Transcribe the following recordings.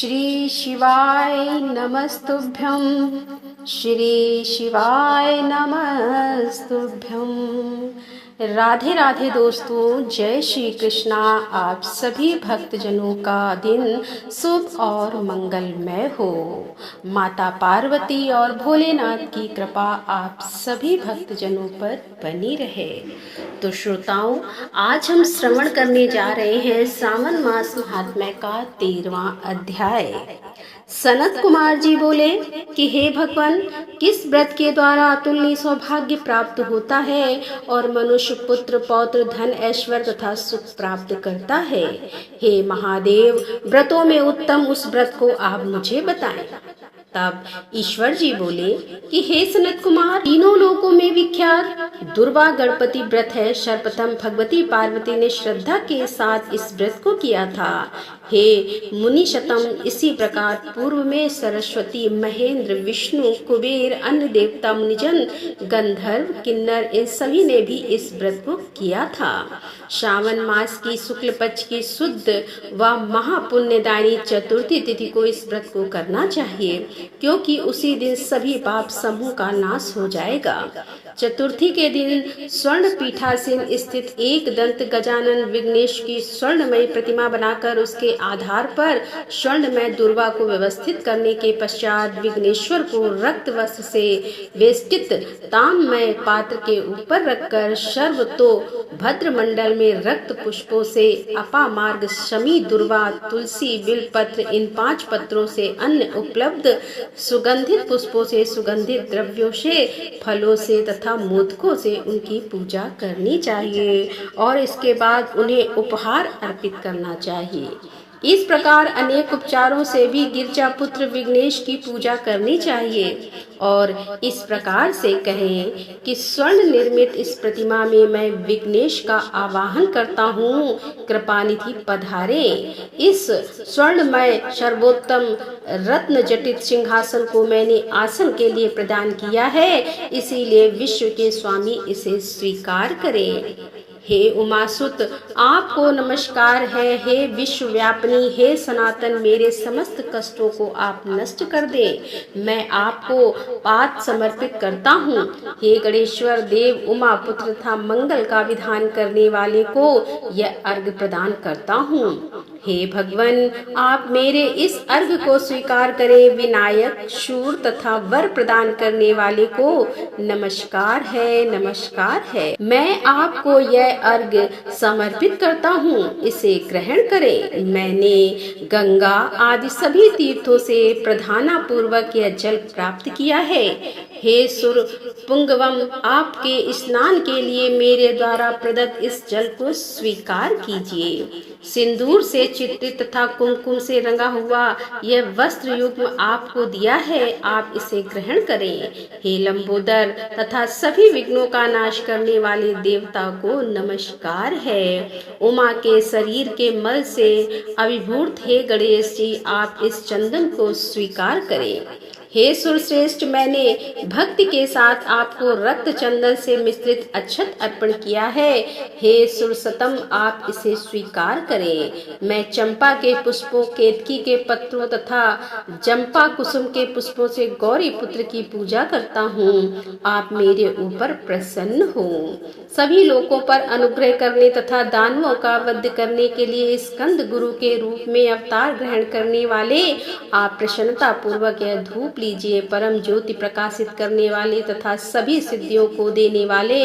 श्री शिवाय नमस्तुभ्यं। श्री शिवाय नमस्तुभ्यं। राधे राधे दोस्तों, जय श्री कृष्णा। आप सभी भक्तजनों का दिन शुभ और मंगलमय हो। माता पार्वती और भोलेनाथ की कृपा आप सभी भक्तजनों पर बनी रहे। तो श्रोताओं, आज हम श्रवण करने जा रहे हैं श्रावण मास महात्म्य का 13वां अध्याय। सनत कुमार जी बोले कि हे भगवान, किस व्रत के द्वारा अतुलनीय सौभाग्य प्राप्त होता है और मनुष्य पुत्र पौत्र धन ऐश्वर्य तथा सुख प्राप्त करता है। हे महादेव, व्रतों में उत्तम उस व्रत को आप मुझे बताएं। तब ईश्वर जी बोले कि हे सनत कुमार, तीनों लोकों में विख्यात दुर्वा गणपति व्रत है। सर्वप्रथम भगवती पार्वती ने श्रद्धा के साथ इस व्रत को किया था। हे मुनिशतम, इसी प्रकार पूर्व में सरस्वती, महेंद्र, विष्णु, कुबेर, अन्य देवता, मुनिजन, गंधर्व, किन्नर, इन सभी ने भी इस व्रत को किया था। श्रावण मास की शुक्ल पक्ष की शुद्ध व महापुण्यदायी चतुर्थी तिथि को इस व्रत को करना चाहिए, क्योंकि उसी दिन सभी पाप समूह का नाश हो जाएगा। चतुर्थी के दिन स्वर्ण पीठासीन स्थित एक दंत गजानन विघ्नेश की स्वर्णमयी प्रतिमा बनाकर उसके आधार पर स्वर्णमय दुर्वा को व्यवस्थित करने के पश्चात विघ्नेश्वर को रक्त वस्त्र से वेष्टित ताम्रमय पात्र के ऊपर रखकर सर्वतो भद्र मंडल में रक्त पुष्पों से अपामार्ग, शमी, दुर्वा, तुलसी, बिलपत्र, इन 5 पत्रों से अन्य उपलब्ध सुगंधित पुष्पों से, सुगंधित द्रव्यों से, फलों से तथा मोदकों से उनकी पूजा करनी चाहिए और इसके बाद उन्हें उपहार अर्पित करना चाहिए। इस प्रकार अनेक उपचारों से भी गिरजा पुत्र विघ्नेश की पूजा करनी चाहिए और इस प्रकार से कहें कि स्वर्ण निर्मित इस प्रतिमा में मैं विघ्नेश का आवाहन करता हूँ, कृपानिधि पधारे। इस स्वर्णमय सर्वोत्तम रत्न जटित सिंहासन को मैंने आसन के लिए प्रदान किया है, इसीलिए विश्व के स्वामी इसे स्वीकार करें। हे उमासुत, आपको नमस्कार है। हे विश्वव्यापिनी, हे सनातन, मेरे समस्त कष्टों को आप नष्ट कर दें। मैं आपको पाद समर्पित करता हूँ। हे गणेश्वर देव, उमा पुत्र तथा मंगल का विधान करने वाले को यह अर्घ्य प्रदान करता हूँ। हे भगवान, आप मेरे इस अर्घ्य को स्वीकार करें। विनायक, शूर तथा वर प्रदान करने वाले को नमस्कार है, नमस्कार है। मैं आपको यह अर्घ्य समर्पित करता हूँ, इसे ग्रहण करें। मैंने गंगा आदि सभी तीर्थों से प्रधाना पूर्वक यह जल प्राप्त किया है। हे सुर पुंगवम, आपके स्नान के लिए मेरे द्वारा प्रदत्त इस जल को स्वीकार कीजिए। सिंदूर से चित्रित तथा कुमकुम से रंगा हुआ यह वस्त्र युग्म आपको दिया है, आप इसे ग्रहण करें। हे लंबोदर तथा सभी विघ्नों का नाश करने वाले देवता को नमस्कार है। उमा के शरीर के मल से अभिभूत हे गणेश जी, आप इस चंदन को स्वीकार करें। हे सुरश्रेष्ठ, मैंने भक्ति के साथ आपको रक्त चंदन से मिश्रित अक्षत अर्पण किया है। हे सुरसतम, आप इसे स्वीकार करें। मैं चंपा के पुष्पों, केतकी के पत्रों तथा जंपा कुसुम के पुष्पों से गौरी पुत्र की पूजा करता हूँ। आप मेरे ऊपर प्रसन्न हो। सभी लोगों पर अनुग्रह करने तथा दानवों का वध करने के लिए स्कंद गुरु के रूप में अवतार ग्रहण करने वाले, आप प्रसन्नता पूर्वक यह धूप लीजिए। परम ज्योति प्रकाशित करने वाले तथा सभी सिद्धियों को देने वाले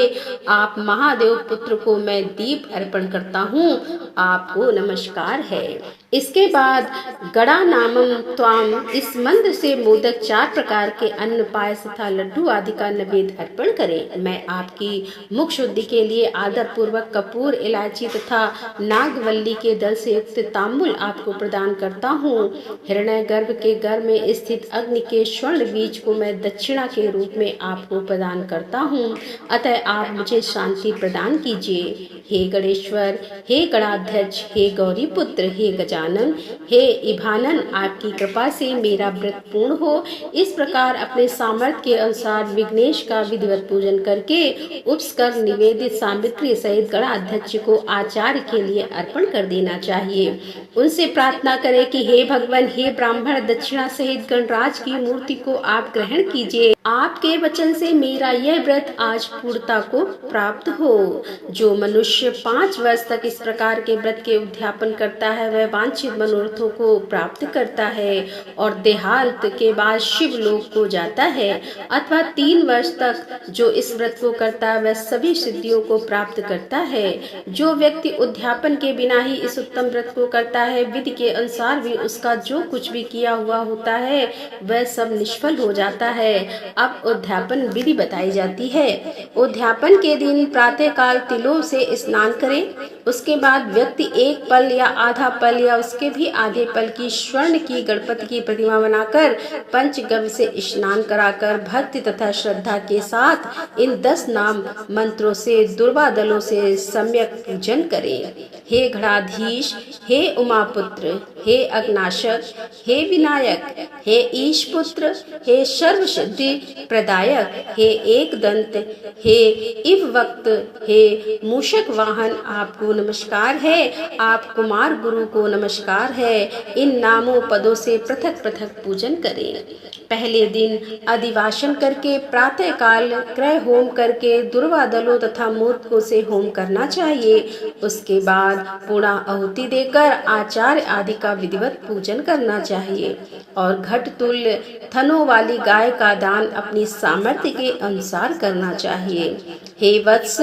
आप महादेव पुत्र को मैं दीप अर्पण करता हूँ, आपको नमस्कार है। इसके बाद गड़ा नामम त्वाम, इस मंत्र से मोदक 4 प्रकार के अन्न, पायस तथा लड्डू आदि का नैवेद्य अर्पण करें। मैं आपकी मुख शुद्धि के लिए आदर पूर्वक कपूर, इलायची तथा नागवल्ली के दल से युक्त तांबुल आपको प्रदान करता हूँ। हिरण्य गर्भ के गर्भ में स्थित अग्नि के स्वर्ण बीज को मैं दक्षिणा के रूप में आपको प्रदान करता हूँ, अतः आप मुझे शांति प्रदान कीजिए। हे गणेश्वर, हे गणाध्यक्ष, हे गौरी पुत्र, हे गजानन, हे इभानन, आपकी कृपा से मेरा व्रत पूर्ण हो। इस प्रकार अपने सामर्थ्य के अनुसार विघ्नेश का विधिवत पूजन करके उपस्कर निवेदित सामग्री सहित गणाध्यक्ष को आचार्य के लिए अर्पण कर देना चाहिए। उनसे प्रार्थना करें कि हे भगवान, हे ब्राह्मण, दक्षिणा सहित गणराज की मूर्ति को आप ग्रहण कीजिए। आपके वचन से मेरा यह व्रत आज पूर्णता को प्राप्त हो। जो मनुष्य 5 वर्ष तक इस प्रकार के व्रत के उद्यापन करता है वह वांछित मनोरथों को प्राप्त करता है और देहांत के बाद शिव लोक को जाता है, अथवा 3 वर्ष तक जो इस व्रत को करता है वह सभी सिद्धियों को प्राप्त करता है। जो व्यक्ति उद्यापन के बिना ही इस उत्तम व्रत को करता है, विधि के अनुसार भी उसका जो कुछ भी किया हुआ होता है वह सब निष्फल हो जाता है। अब उद्यापन विधि बताई जाती है। उद्यापन के दिन प्रातः काल तिलों से स्नान करें। उसके बाद व्यक्ति 1 पल या आधा पल या उसके भी आधे पल की स्वर्ण की गणपति की प्रतिमा बनाकर पंचगव्य से स्नान कराकर भक्ति तथा श्रद्धा के साथ इन 10 नाम मंत्रों से दुर्वा दलों से सम्यक पूजन करें। हे गणाधीश, हे उमापुत्र, हे अग्नाशक, हे विनायक, हे ईश पुत्र, हे सर्व सिद्धि प्रदायक, हे एक दंत, हे इव वक्त, हे मूषक वाहन, आपको नमस्कार है। आप कुमार गुरु को नमस्कार है। इन नामों पदों से पृथक पृथक पूजन करें। पहले दिन अधिवासन करके प्रातः काल क्रय होम करके दुर्वा दलों तथा मूर्तियों से होम करना चाहिए। उसके बाद पूर्णा आहुति देकर आचार्य आदि का विधिवत पूजन करना चाहिए और घट तुल्य थनों वाली गाय का दान अपनी सामर्थ्य के अनुसार करना चाहिए। हे वत्स,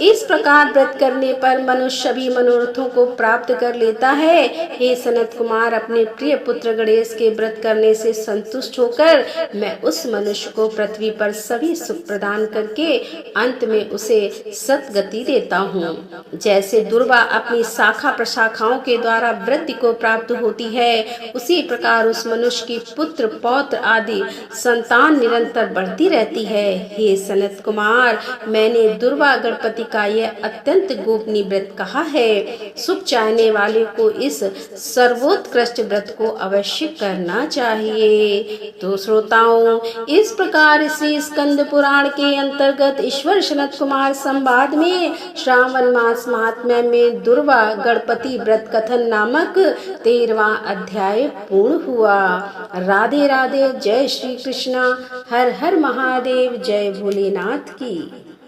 इस प्रकार व्रत करने पर मनुष्य सभी मनोरथों को प्राप्त कर लेता है। हे सनत कुमार, अपने प्रिय पुत्र गणेश के व्रत करने से संतुष्ट होकर मैं उस मनुष्य को पृथ्वी पर सभी सुख प्रदान करके अंत में उसे सतगति देता हूँ। जैसे दुर्वा अपनी शाखा प्रशाखाओं के द्वारा वृद्धि को प्राप्त होती है, उसी प्रकार उस मनुष्य की पुत्र पौत्र आदि संतान निरंतर बढ़ती रहती है। हे सनत कुमार, मैंने दुर्वा गणपति का यह अत्यंत गोपनीय व्रत कहा है। सुख चाहने वाले को इस सर्वोत्कृष्ट व्रत को अवश्य करना चाहिए। तो श्रोताओं, इस प्रकार श्री स्कंद पुराण के अंतर्गत ईश्वर सनत कुमार संवाद में श्रावण मास महात्म्य में दुर्वा गणपति व्रत कथन नामक 13वां अध्याय पूर्ण हुआ। राधे राधे। जय श्री कृष्णा। हर हर महादेव। जय भोलेनाथ की।